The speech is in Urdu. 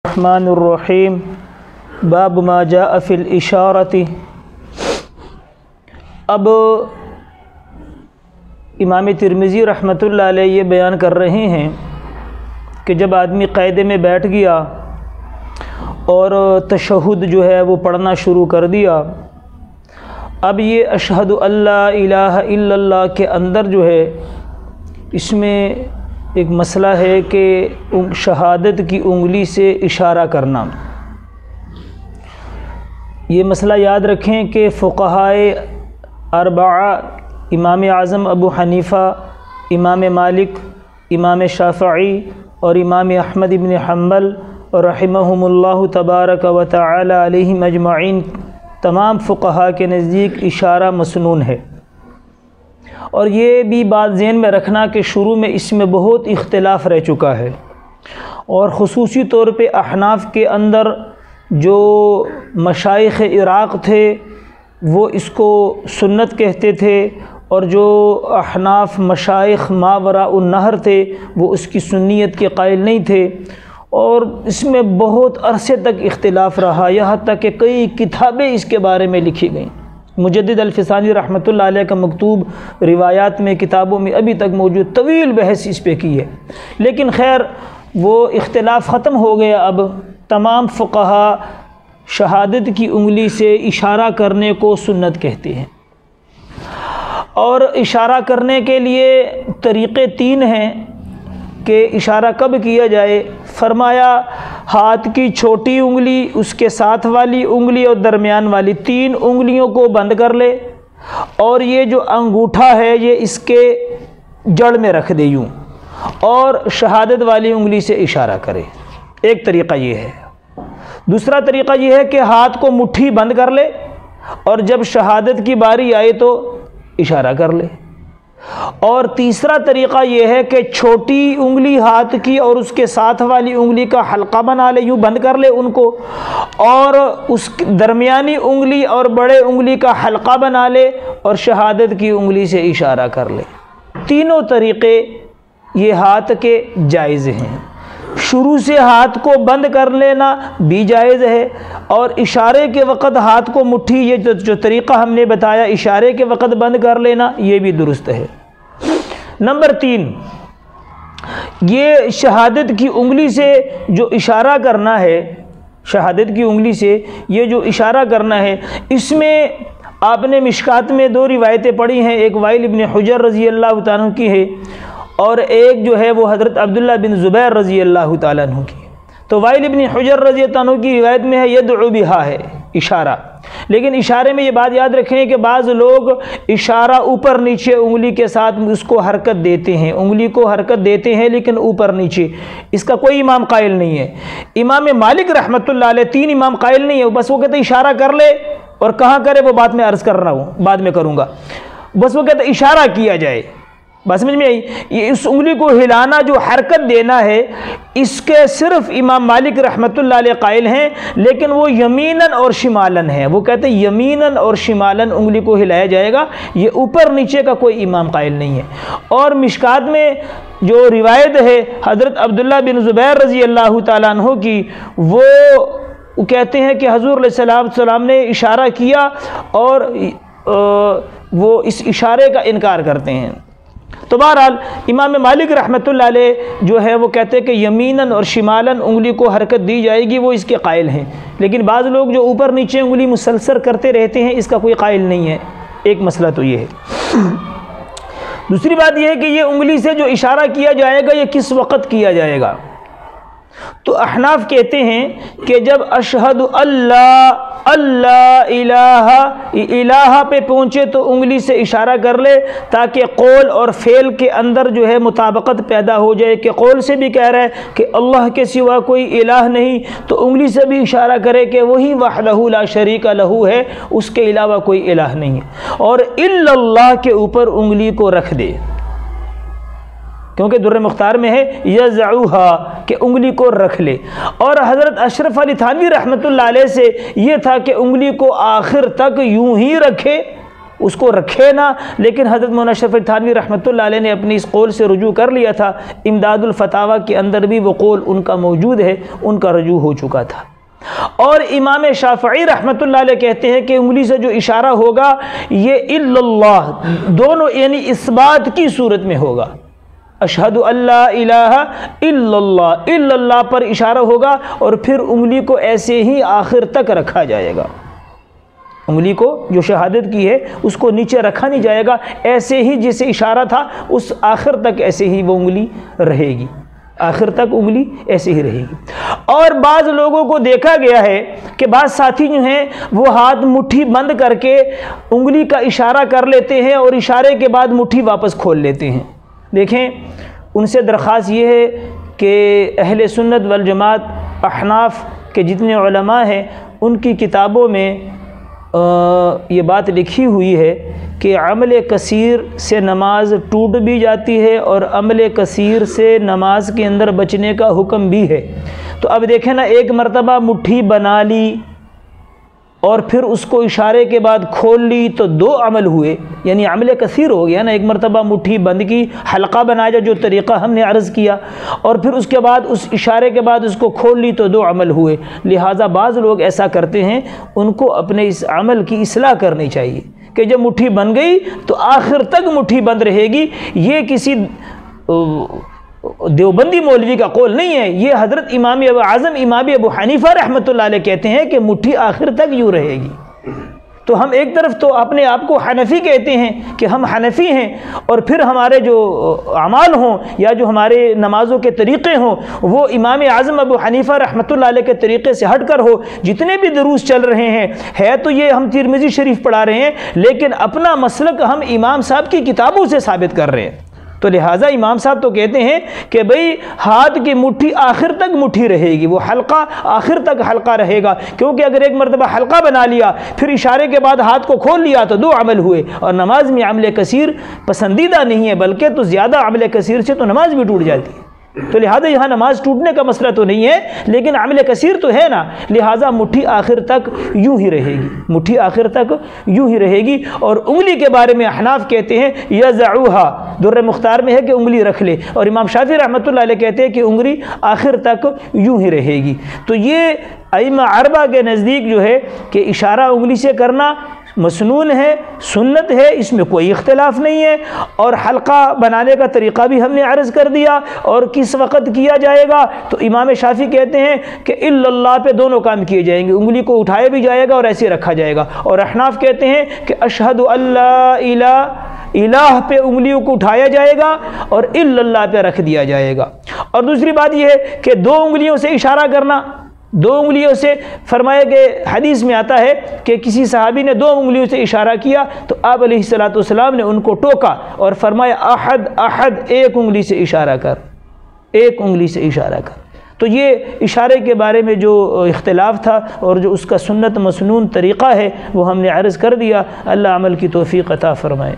الرحمن الرحیم باب ما جاء فی الاشارۃ۔ اب امام ترمذی رحمۃ اللہ علیہ یہ بیان کر رہے ہیں کہ جب آدمی قاعدے میں بیٹھ گیا اور تشہد جو ہے وہ پڑھنا شروع کر دیا، اب یہ اشہد اللہ الہ الا اللہ کے اندر جو ہے اس میں ایک مسئلہ ہے کہ شہادت کی انگلی سے اشارہ کرنا۔ یہ مسئلہ یاد رکھیں کہ فقہائے اربعہ امام اعظم ابو حنیفہ، امام مالک، امام شافعی اور امام احمد بن حنبل رحمہم اللہ تبارک و تعالی علیہم اجمعین، تمام فقہاء کے نزدیک اشارہ مسنون ہے۔ اور یہ بھی بات ذہن میں رکھنا کہ شروع میں اس میں بہت اختلاف رہ چکا ہے، اور خصوصی طور پہ احناف کے اندر جو مشائخ عراق تھے وہ اس کو سنت کہتے تھے، اور جو احناف مشائخ ماوراء النہر تھے وہ اس کی سنیت کے قائل نہیں تھے، اور اس میں بہت عرصے تک اختلاف رہا، یہاں تک کہ کئی کتابیں اس کے بارے میں لکھی گئیں۔ مجدد الفسانی رحمۃ اللہ علیہ کا مکتوب روایات میں، کتابوں میں ابھی تک موجود، طویل بحث اس پہ کی ہے، لیکن خیر وہ اختلاف ختم ہو گیا۔ اب تمام فقہاء شہادت کی انگلی سے اشارہ کرنے کو سنت کہتے ہیں، اور اشارہ کرنے کے لیے طریقے تین ہیں کہ اشارہ کب کیا جائے۔ فرمایا ہاتھ کی چھوٹی انگلی، اس کے ساتھ والی انگلی اور درمیان والی، تین انگلیوں کو بند کر لے، اور یہ جو انگوٹھا ہے یہ اس کے جڑ میں رکھ دے یوں، اور شہادت والی انگلی سے اشارہ کرے۔ ایک طریقہ یہ ہے۔ دوسرا طریقہ یہ ہے کہ ہاتھ کو مٹھی بند کر لے، اور جب شہادت کی باری آئے تو اشارہ کر لے۔ اور تیسرا طریقہ یہ ہے کہ چھوٹی انگلی ہاتھ کی اور اس کے ساتھ والی انگلی کا حلقہ بنا لے، یوں بند کر لے ان کو، اور اس درمیانی انگلی اور بڑے انگلی کا حلقہ بنا لے اور شہادت کی انگلی سے اشارہ کر لے۔ تینوں طریقے یہ ہاتھ کے جائز ہیں۔ شروع سے ہاتھ کو بند کر لینا بھی جائز ہے، اور اشارے کے وقت ہاتھ کو مٹھی، یہ جو طریقہ ہم نے بتایا اشارے کے وقت بند کر لینا، یہ بھی درست ہے۔ نمبر 3، یہ شہادت کی انگلی سے جو اشارہ کرنا ہے، شہادت کی انگلی سے یہ جو اشارہ کرنا ہے، اس میں آپ نے مشکات میں 2 روایتیں پڑھی ہیں، ایک وائل ابن حجر رضی اللہ تعالیٰ عنہ کی ہے، اور ایک جو ہے وہ حضرت عبداللہ بن زبیر رضی اللہ تعالیٰ عنہ کی۔ تو وائل ابن حجر رضی اللہ عنہ کی روایت میں ہے یدعو بہا ہے اشارہ، لیکن اشارے میں یہ بات یاد رکھیں کہ بعض لوگ اشارہ اوپر نیچے انگلی کے ساتھ اس کو حرکت دیتے ہیں، انگلی کو حرکت دیتے ہیں لیکن اوپر نیچے، اس کا کوئی امام قائل نہیں ہے۔ امام مالک رحمۃ اللہ علیہ 3 امام قائل نہیں ہے، بس وہ کہتے ہیں اشارہ کر لے، اور کہاں کرے وہ بات میں عرض کر رہا ہوں، بعد میں کروں گا، بس وہ کہتے ہیں اشارہ کیا جائے۔ بات سمجھ میں آئی؟ یہ اس انگلی کو ہلانا، جو حرکت دینا ہے، اس کے صرف امام مالک رحمۃ اللہ علیہ قائل ہیں، لیکن وہ یمیناً اور شمالاً ہیں، وہ کہتے ہیں یمیناً اور شمالاً انگلی کو ہلایا جائے گا، یہ اوپر نیچے کا کوئی امام قائل نہیں ہے۔ اور مشکات میں جو روایت ہے حضرت عبداللہ بن زبیر رضی اللہ تعالیٰ عنہ کی، وہ کہتے ہیں کہ حضور علیہ السلام نے اشارہ کیا، اور وہ اس اشارے کا انکار کرتے ہیں۔ تو بہرحال امام مالک رحمۃ اللہ علیہ جو ہے وہ کہتے ہیں کہ یمیناً اور شمالاً انگلی کو حرکت دی جائے گی، وہ اس کے قائل ہیں، لیکن بعض لوگ جو اوپر نیچے انگلی مسلسل کرتے رہتے ہیں، اس کا کوئی قائل نہیں ہے۔ ایک مسئلہ تو یہ ہے۔ دوسری بات یہ ہے کہ یہ انگلی سے جو اشارہ کیا جائے گا یہ کس وقت کیا جائے گا؟ تو احناف کہتے ہیں کہ جب اشہد اللہ اللہ الہ پہ پہنچے تو انگلی سے اشارہ کر لے، تاکہ قول اور فعل کے اندر جو ہے مطابقت پیدا ہو جائے، کہ قول سے بھی کہہ رہا ہے کہ اللہ کے سوا کوئی الہ نہیں، تو انگلی سے بھی اشارہ کرے کہ وہی وحدہ لا شریک لہ ہے، اس کے علاوہ کوئی الہ نہیں ہے، اور الا اللہ کے اوپر انگلی کو رکھ دے، کیونکہ در مختار میں ہے یزعوہا کہ انگلی کو رکھ لے۔ اور حضرت اشرف علی تھانوی رحمۃ اللہ علیہ سے یہ تھا کہ انگلی کو آخر تک یوں ہی رکھے، اس کو رکھے نہ، لیکن حضرت مولانا اشرف علی تھانوی رحمۃ اللہ علیہ نے اپنی اس قول سے رجوع کر لیا تھا۔ امداد الفتاویٰ کے اندر بھی وہ قول ان کا موجود ہے، ان کا رجوع ہو چکا تھا۔ اور امام شافعی رحمۃ اللہ علیہ کہتے ہیں کہ انگلی سے جو اشارہ ہوگا یہ الا اللہ دونوں یعنی اس بات کی صورت میں ہوگا، اشہد اللہ الہ الا اللہ، الا اللہ پر اشارہ ہوگا، اور پھر انگلی کو ایسے ہی آخر تک رکھا جائے گا۔ انگلی کو جو شہادت کی ہے اس کو نیچے رکھا نہیں جائے گا، ایسے ہی جسے اشارہ تھا اس آخر تک ایسے ہی وہ انگلی رہے گی، آخر تک انگلی ایسے ہی رہے گی۔ اور بعض لوگوں کو دیکھا گیا ہے کہ بعض ساتھی جو ہیں وہ ہاتھ مٹھی بند کر کے انگلی کا اشارہ کر لیتے ہیں اور اشارے کے بعد مٹھی واپس کھول لیتے ہیں۔ دیکھیں، ان سے درخواست یہ ہے کہ اہل سنت والجماعت احناف کے جتنے علماء ہیں ان کی کتابوں میں یہ بات لکھی ہوئی ہے کہ عمل کثیر سے نماز ٹوٹ بھی جاتی ہے اور عمل کثیر سے نماز کے اندر بچنے کا حکم بھی ہے۔ تو اب دیکھیں نا، ایک مرتبہ مٹھی بنا لی اور پھر اس کو اشارے کے بعد کھول لی تو دو عمل ہوئے، یعنی عمل کثیر ہو گیا نا۔ ایک مرتبہ مٹھی بند کی، حلقہ بنایا جو طریقہ ہم نے عرض کیا، اور پھر اس کے بعد اس اشارے کے بعد اس کو کھول لی تو دو عمل ہوئے۔ لہٰذا بعض لوگ ایسا کرتے ہیں، ان کو اپنے اس عمل کی اصلاح کرنی چاہیے کہ جب مٹھی بن گئی تو آخر تک مٹھی بند رہے گی۔ یہ کسی دیوبندی مولوی کا قول نہیں ہے، یہ حضرت امام اعظم امام ابو حنیفہ رحمۃ اللہ علیہ کہتے ہیں کہ مٹھی آخر تک یوں رہے گی۔ تو ہم ایک طرف تو اپنے آپ کو حنفی کہتے ہیں کہ ہم حنفی ہیں، اور پھر ہمارے جو اعمال ہوں یا جو ہمارے نمازوں کے طریقے ہوں وہ امام اعظم ابو حنیفہ رحمۃ اللہ علیہ کے طریقے سے ہٹ کر ہو۔ جتنے بھی دروس چل رہے ہیں ہے تو یہ ہم ترمذی شریف پڑھا رہے ہیں، لیکن اپنا مسلک ہم امام صاحب کی کتابوں سے ثابت کر رہے ہیں۔ تو لہٰذا امام صاحب تو کہتے ہیں کہ بھئی ہاتھ کی مٹھی آخر تک مٹھی رہے گی، وہ حلقہ آخر تک حلقہ رہے گا، کیونکہ اگر ایک مرتبہ حلقہ بنا لیا پھر اشارے کے بعد ہاتھ کو کھول لیا تو دو عمل ہوئے، اور نماز میں عمل کثیر پسندیدہ نہیں ہے، بلکہ تو زیادہ عمل کثیر سے تو نماز بھی ٹوٹ جاتی ہے۔ تو لہٰذا یہاں نماز ٹوٹنے کا مسئلہ تو نہیں ہے، لیکن عمل کثیر تو ہے نا، لہٰذا مٹھی آخر تک یوں ہی رہے گی، مٹھی آخر تک یوں ہی رہے گی۔ اور انگلی کے بارے میں احناف کہتے ہیں یضعوها، در مختار میں ہے کہ انگلی رکھ لے، اور امام شافعی رحمۃ اللہ علیہ کہتے ہیں کہ انگلی آخر تک یوں ہی رہے گی۔ تو یہ ائمہ اربعہ کے نزدیک جو ہے کہ اشارہ انگلی سے کرنا مسنون ہے، سنت ہے، اس میں کوئی اختلاف نہیں ہے، اور حلقہ بنانے کا طریقہ بھی ہم نے عرض کر دیا، اور کس وقت کیا جائے گا تو امام شافعی کہتے ہیں کہ الا اللہ پہ دونوں کام کیے جائیں گے، انگلی کو اٹھایا بھی جائے گا اور ایسے رکھا جائے گا، اور احناف کہتے ہیں کہ اشہد اللہ الہ پہ انگلیوں کو اٹھایا جائے گا اور الا اللہ پہ رکھ دیا جائے گا۔ اور دوسری بات یہ ہے کہ دو انگلیوں سے اشارہ کرنا، دو انگلیوں سے، فرمایا کہ حدیث میں آتا ہے کہ کسی صحابی نے دو انگلیوں سے اشارہ کیا تو آپ علیہ الصلوۃ والسلام نے ان کو ٹوکا اور فرمایا احد احد، ایک انگلی سے اشارہ کر، ایک انگلی سے اشارہ کر۔ تو یہ اشارے کے بارے میں جو اختلاف تھا اور جو اس کا سنت مسنون طریقہ ہے وہ ہم نے عرض کر دیا۔ اللہ عمل کی توفیق عطا فرمائے۔